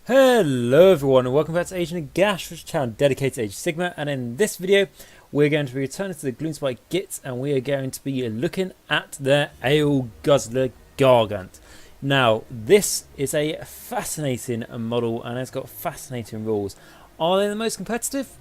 Hello everyone and welcome back to Agent Nagash, which is a channel dedicated to Age of Sigmar, and in this video we're going to be returning to the Gloomspite Gitz and we are going to be looking at the Aleguzzler Gargant. Now this is a fascinating model and it's got fascinating rules. Are they the most competitive?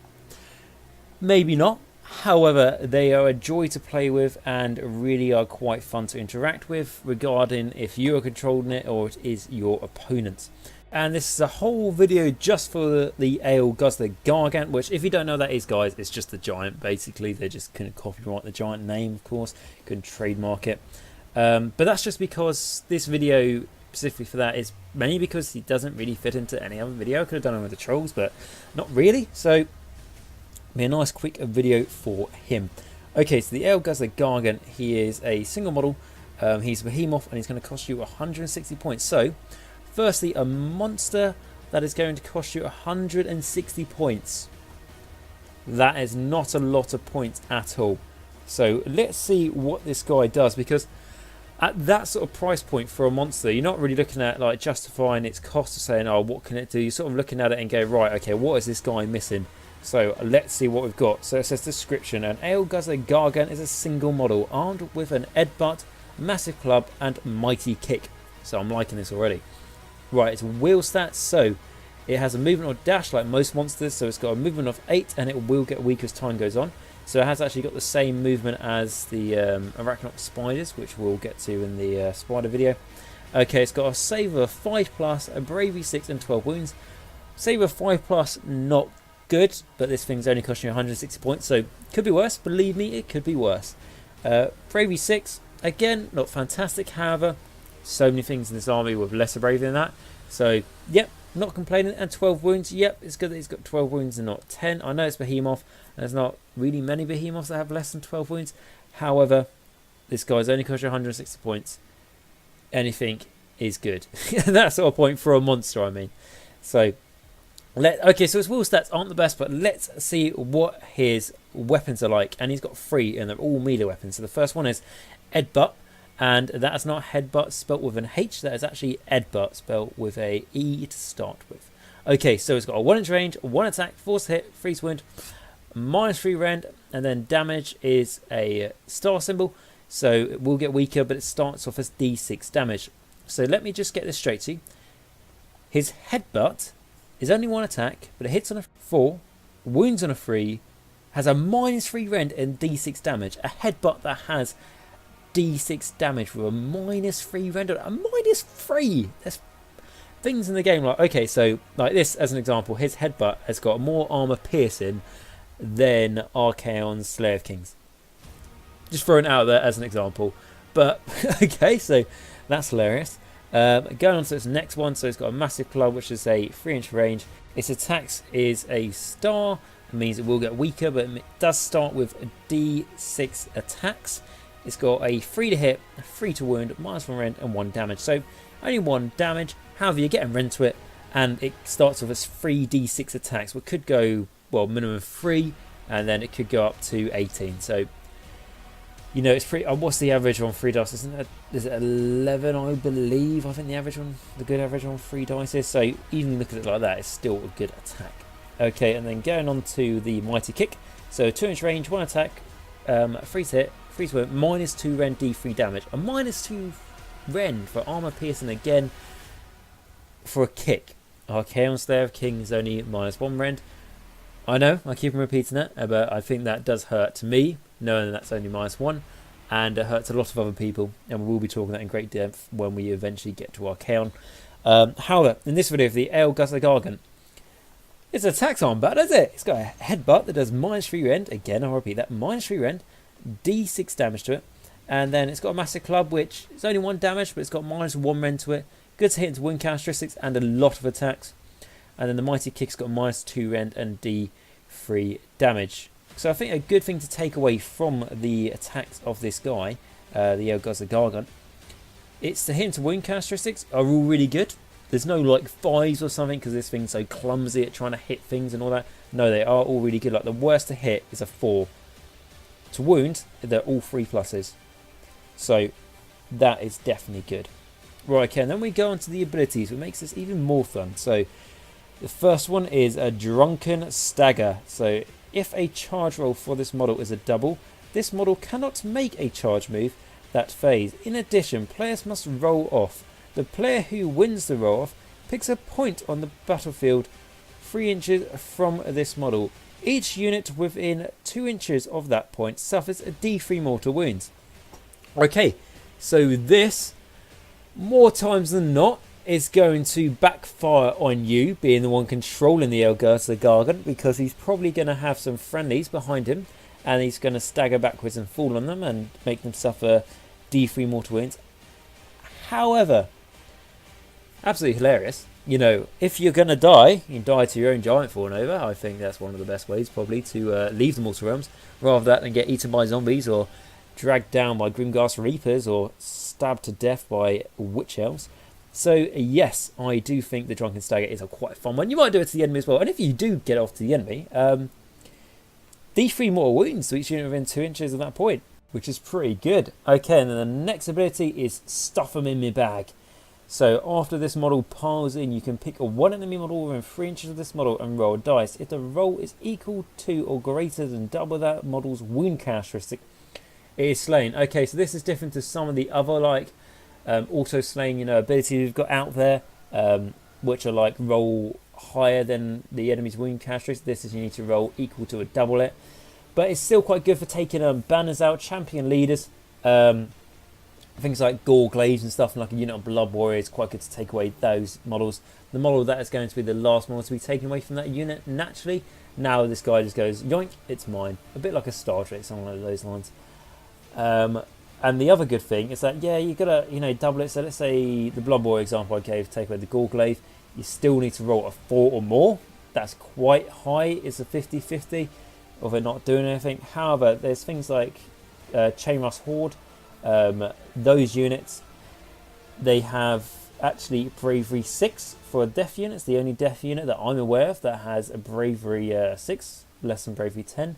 Maybe not. However, they are a joy to play with and really are quite fun to interact with, regarding if you are controlling it or it is your opponent. And this is a whole video just for the Aleguzzler Gargant, which, if you don't know what that is, guys, it's just the giant, basically. They just couldn't copyright the giant name, of course. Couldn't trademark it. But that's just because this video, specifically for that, is mainly because he doesn't really fit into any other video. I could have done it with the trolls, but not really. So, be a nice quick video for him. Okay, so the Aleguzzler Gargant, he is a single model. He's a behemoth, and he's going to cost you 160 points. So, firstly, a monster that is going to cost you 160 points. That is not a lot of points at all. So let's see what this guy does, because at that sort of price point for a monster, you're not really looking at like justifying its cost of saying, oh, what can it do? You're sort of looking at it and go, right, okay, what is this guy missing? So let's see what we've got. So it says description: an Aleguzzler Gargant is a single model armed with an headbutt, massive club, and mighty kick. So I'm liking this already. Right, it's wheel stats, so it has a movement or dash like most monsters, so it's got a movement of 8 and it will get weaker as time goes on. So it has actually got the same movement as the Arachnoid spiders, which we'll get to in the spider video. Okay, it's got a save of 5+, a bravery 6 and 12 wounds. Save of 5+, not good, but this thing's only costing you 160 points, so could be worse. Believe me, it could be worse. Bravery 6, again, not fantastic, however, so many things in this army with lesser bravery than that. So, yep, not complaining. And 12 wounds, yep, it's good that he's got 12 wounds and not 10. I know it's behemoth, and there's not really many behemoths that have less than 12 wounds. However, this guy's only cost you 160 points. Anything is good. That sort of point for a monster, I mean. So, okay, so his wheel stats aren't the best, but let's see what his weapons are like. And he's got 3, and they're all melee weapons. So the first one is Headbutt. And that is not headbutt spelt with an H, that is actually headbutt spelt with a E to start with. Okay, so it's got a 1-inch range, 1 attack, force hit, freeze wound, -3 rend, and then damage is a star symbol. So it will get weaker, but it starts off as D6 damage. So let me just get this straight to you. His headbutt is only 1 attack, but it hits on a 4, wounds on a 3, has a -3 rend and D6 damage. A headbutt that has D6 damage with a -3 render, a -3. There's things in the game like, okay, so like this as an example, his headbutt has got more armor piercing than Archaon's Slayer of Kings. Just throwing it out there as an example. But okay, so that's hilarious. Going on to its next one, so it's got a massive club, which is a 3-inch range. Its attacks is a star. It means it will get weaker, but it does start with D6 attacks. It's got a 3 to hit, 3 to wound, -1 rend, and 1 damage. So only 1 damage. However, you're getting rend to it, and it starts with its 3d6 attacks, which could go, well, minimum 3, and then it could go up to 18. So, you know, it's pretty. What's the average on 3 dice? Isn't it? Is it 11? I believe. I think the average on the good average on 3 dice is. So even look at it like that, it's still a good attack. Okay, and then going on to the mighty kick. So 2-inch range, 1 attack, 3 to hit. Freeze wound, -2 rend, D3 damage. A -2 rend for armor piercing again for a kick. Archaon Slayer of Kings is only -1 rend. I know, I keep repeating it, but I think that does hurt to me, knowing that's only -1, and it hurts a lot of other people, and we will be talking that in great depth when we eventually get to Archaon. However, in this video for the Aleguzzler Gargant, its attacks aren't bad, is it? It's got a headbutt that does -3 rend. Again, I'll repeat that, -3 rend. D6 damage to it, and then it's got a massive club, which is only 1 damage, but it's got -1 rend to it, good to hit into wound characteristics, and a lot of attacks. And then the mighty kick's got -2 rend and D3 damage. So I think a good thing to take away from the attacks of this guy, the Aleguzzler Gargant, it's the hit into wound characteristics are all really good. There's no like 5s or something because this thing's so clumsy at trying to hit things and all that. No, they are all really good. Like the worst to hit is a 4. To wound, they're all 3+. So that is definitely good. Right, okay, and then we go on to the abilities, which makes this even more fun. So The first one is a Drunken Stagger. So if a charge roll for this model is a double, this model cannot make a charge move that phase. In addition, players must roll off. The player who wins the roll off picks a point on the battlefield 3 inches from this model. Each unit within 2 inches of that point suffers a D3 mortal wounds. Okay, so this, more times than not, is going to backfire on you, being the one controlling the Aleguzzler Gargant, because he's probably going to have some friendlies behind him, and he's going to stagger backwards and fall on them and make them suffer D3 mortal wounds. However, absolutely hilarious. You know, if you're going to die, you die to your own giant falling over. I think that's one of the best ways, probably, to leave the mortal realms, rather than get eaten by zombies, or dragged down by Grimghast Reapers, or stabbed to death by witch elves. So yes, I do think the Drunken Stagger is a quite fun one. You might do it to the enemy as well, and if you do get off to the enemy, D3 mortal wounds to each unit within 2 inches of that point, which is pretty good. Okay, and then the next ability is Stuff 'em in me bag. So after this model piles in, you can pick a one enemy model within 3 inches of this model and roll a dice. If the roll is equal to or greater than double that model's wound characteristic, it is slain. Okay, so this is different to some of the other like auto slaying, you know, abilities we've got out there, which are like roll higher than the enemy's wound characteristic. This is you need to roll equal to or double it, but it's still quite good for taking banners out, champion leaders. Things like Gore Glaives and stuff, like a unit of Blood Warriors, quite good to take away those models. The model that is going to be the last model to be taken away from that unit naturally. Now this guy just goes, yoink, it's mine. A bit like a Star Trek, something like those lines. And the other good thing is that, yeah, you gotta, you know, double it. So let's say the Blood Warrior example I gave, take away the Gore Glaive. You still need to roll a 4 or more. That's quite high. It's a 50-50 of it not doing anything. However, there's things like Chainrust Horde. Those units, they have actually Bravery 6 for a death unit. It's the only death unit that I'm aware of that has a Bravery 6, less than Bravery 10.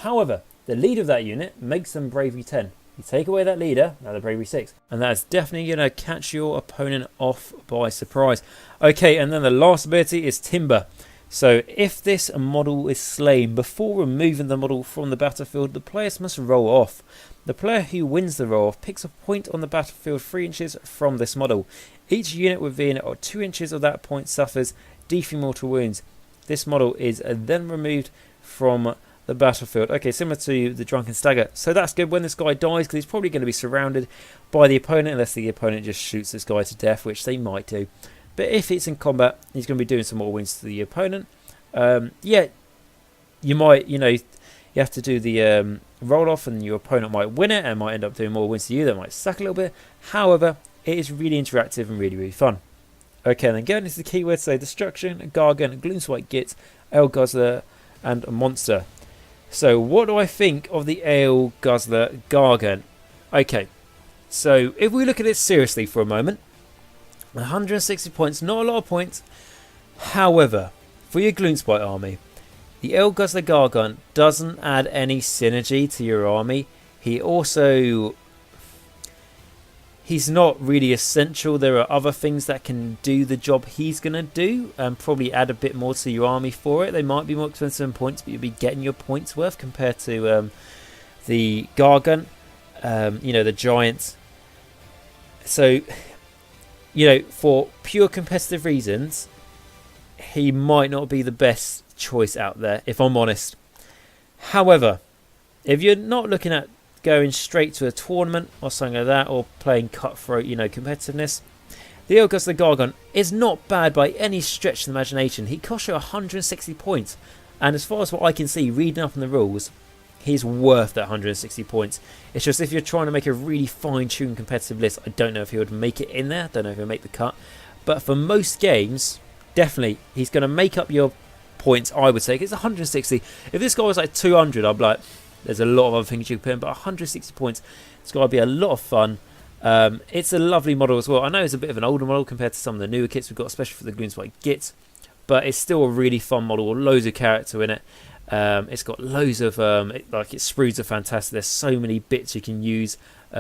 However, the leader of that unit makes them Bravery 10. You take away that leader, now they're Bravery 6. And that's definitely going to catch your opponent off by surprise. Okay, and then the last ability is Timber. So if this model is slain before removing the model from the battlefield, the players must roll off. The player who wins the roll off picks a point on the battlefield 3 inches from this model. Each unit within 2 inches of that point suffers D3 mortal wounds. This model is then removed from the battlefield. Okay, similar to the Drunken Stagger. So that's good when this guy dies, because he's probably going to be surrounded by the opponent, unless the opponent just shoots this guy to death, which they might do. But if it's in combat, he's going to be doing some more wounds to the opponent. Yeah, you might, you know, you have to do the roll off, and your opponent might win it and might end up doing more wins to you. That might suck a little bit. However, it is really interactive and really, really fun. Okay, and then going into the keywords, so Destruction, Gargant, Gloomspite Gitz, Aleguzzler, and a Monster. So what do I think of the Aleguzzler Gargant? Okay, so if we look at it seriously for a moment, 160 points, not a lot of points. However, for your Gloomspite army, the Aleguzzler Gargant doesn't add any synergy to your army. He's not really essential. There are other things that can do the job he's going to do and probably add a bit more to your army for it. They might be more expensive in points, but you'll be getting your points worth compared to the Gargant, you know, the Giants. So, you know, for pure competitive reasons, he might not be the best choice out there, if I'm honest. However, if you're not looking at going straight to a tournament or something like that, or playing cutthroat, you know, competitiveness, the Aleguzzler Gargant is not bad by any stretch of the imagination. He costs you 160 points, and as far as what I can see, reading up on the rules, he's worth that 160 points. It's just if you're trying to make a really fine-tuned competitive list, I don't know if he would make it in there. I don't know if he'll make the cut. But for most games, definitely, he's going to make up your points, I would say. It's 160. If this guy was like 200, I'd be like, there's a lot of other things you can put in, but 160 points, it's got to be a lot of fun. It's a lovely model as well. I know it's a bit of an older model compared to some of the newer kits we've got, especially for the Gloomspite Gitz, but it's still a really fun model, loads of character in it. It's got loads of, its sprues are fantastic. There's so many bits you can use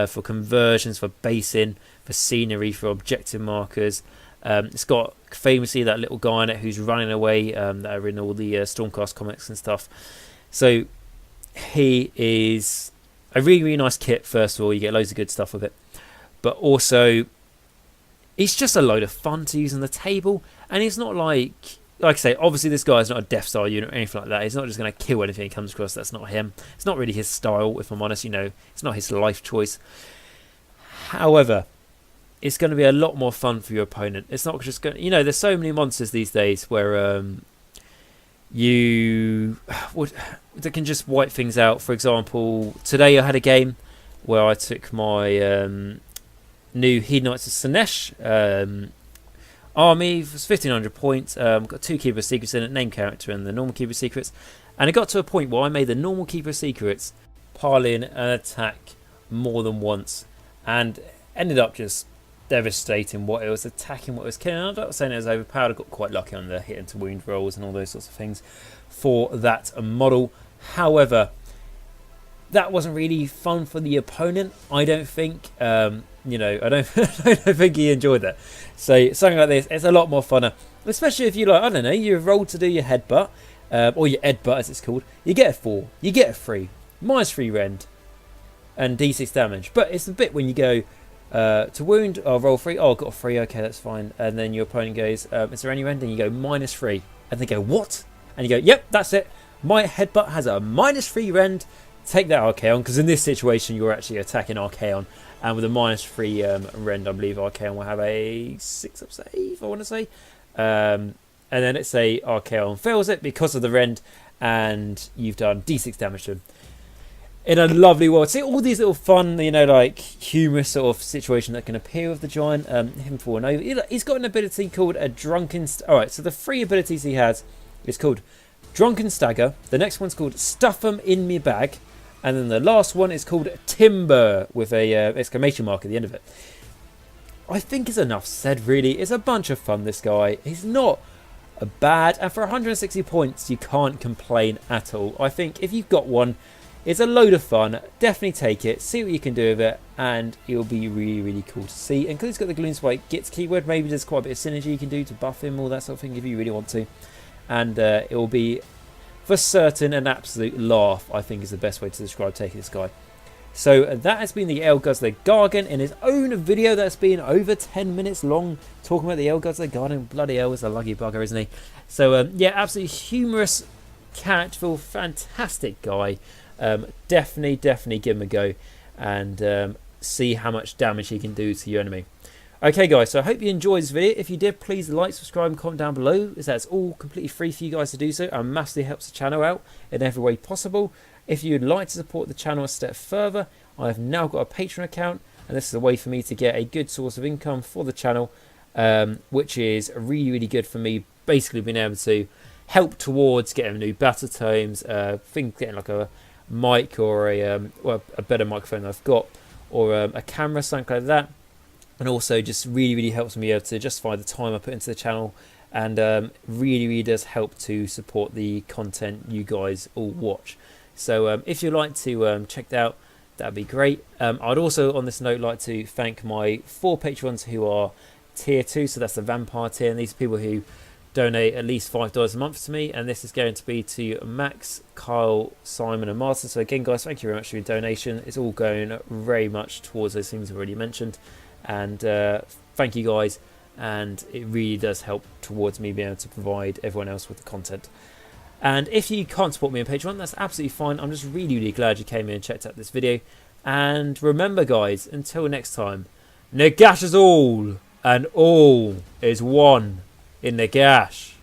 for conversions, for basing, for scenery, for objective markers. It's got famously that little guy in it who's running away, that are in all the Stormcast comics and stuff. So he is a really, really nice kit. First of all, you get loads of good stuff with it, but also it's just a load of fun to use on the table. And he's not like I say, obviously this guy is not a Death Star unit or anything like that. He's not just going to kill anything he comes across. That's not him. It's not really his style, if I'm honest. It's not his life choice. However, it's going to be a lot more fun for your opponent. It's not just going. There's so many monsters these days where that can just wipe things out. For example, today I had a game where I took my new Hedonites of Sinesh army. It was 1500 points. Got 2 Keeper of Secrets in it, name character and the normal Keeper of Secrets. And it got to a point where I made the normal Keeper of Secrets pile in an attack more than once, and ended up just devastating what it was attacking, what it was killing. I'm not saying it was overpowered. I got quite lucky on the hit into wound rolls and all those sorts of things for that model. However, that wasn't really fun for the opponent, I don't think. I don't think he enjoyed that. So something like this, it's a lot more funner, especially if you you roll to do your headbutt, or your edbutt as it's called. You get a 4, you get a 3, -3 rend, and d6 damage. But it's the bit when you go to wound, roll 3, I've got a 3, okay, that's fine. And then your opponent goes, is there any rend? And you go -3, and they go, what? And you go, yep, that's it. My headbutt has a -3 rend. Take that Archaon, because in this situation you're actually attacking Archaon, and with a -3 rend, I believe Archaon will have a 6 up save, I want to say. And then let's say Archaon fails it because of the rend, and you've done d6 damage to him. In a lovely world. See all these little fun, humorous sort of situation that can appear with the giant. Him falling over. He's got an ability called a Drunken. Alright, so the 3 abilities he has is called Drunken Stagger. The next one's called Stuff 'em in me bag. And then the last one is called Timber with a exclamation mark at the end of it. I think is enough said, really. It's a bunch of fun, this guy. He's not bad. And for 160 points, you can't complain at all. I think if you've got one, it's a load of fun. Definitely take it. See what you can do with it. And it'll be really, really cool to see. And because he's got the Gloomspite Gitz keyword, maybe there's quite a bit of synergy you can do to buff him, all that sort of thing, if you really want to. And it will be, for certain, an absolute laugh, I think is the best way to describe taking this guy. So that has been the Aleguzzler Gargant in his own video that's been over 10 minutes long, talking about the Aleguzzler Gargant. Bloody hell, is a lucky bugger, isn't he? So yeah, absolutely humorous, characterful, fantastic guy. Definitely give him a go and see how much damage he can do to your enemy. Okay guys, so I hope you enjoyed this video. If you did, please like, subscribe and comment down below, as that's all completely free for you guys to do so, and massively helps the channel out in every way possible. If you'd like to support the channel a step further, I have now got a Patreon account, and this is a way for me to get a good source of income for the channel, which is really, really good for me, basically being able to help towards getting new battle tomes, getting like a mic or a better microphone than I've got, or a camera, something like that. And also just really helps me able to justify the time I put into the channel, and really does help to support the content you guys all watch. So if you'd like to check that out, that'd be great. I'd also, on this note, like to thank my 4 patrons who are tier 2, so that's the vampire tier, and these are people who donate at least $5 a month to me, and this is going to be to Max, Kyle, Simon and Martin. So again guys, thank you very much for your donation. It's all going very much towards those things I've already mentioned. And thank you guys, and it really does help towards me being able to provide everyone else with the content. And if you can't support me on Patreon, that's absolutely fine. I'm just really glad you came in and checked out this video. And remember guys, until next time, Nagash is all, and all is one in Nagash.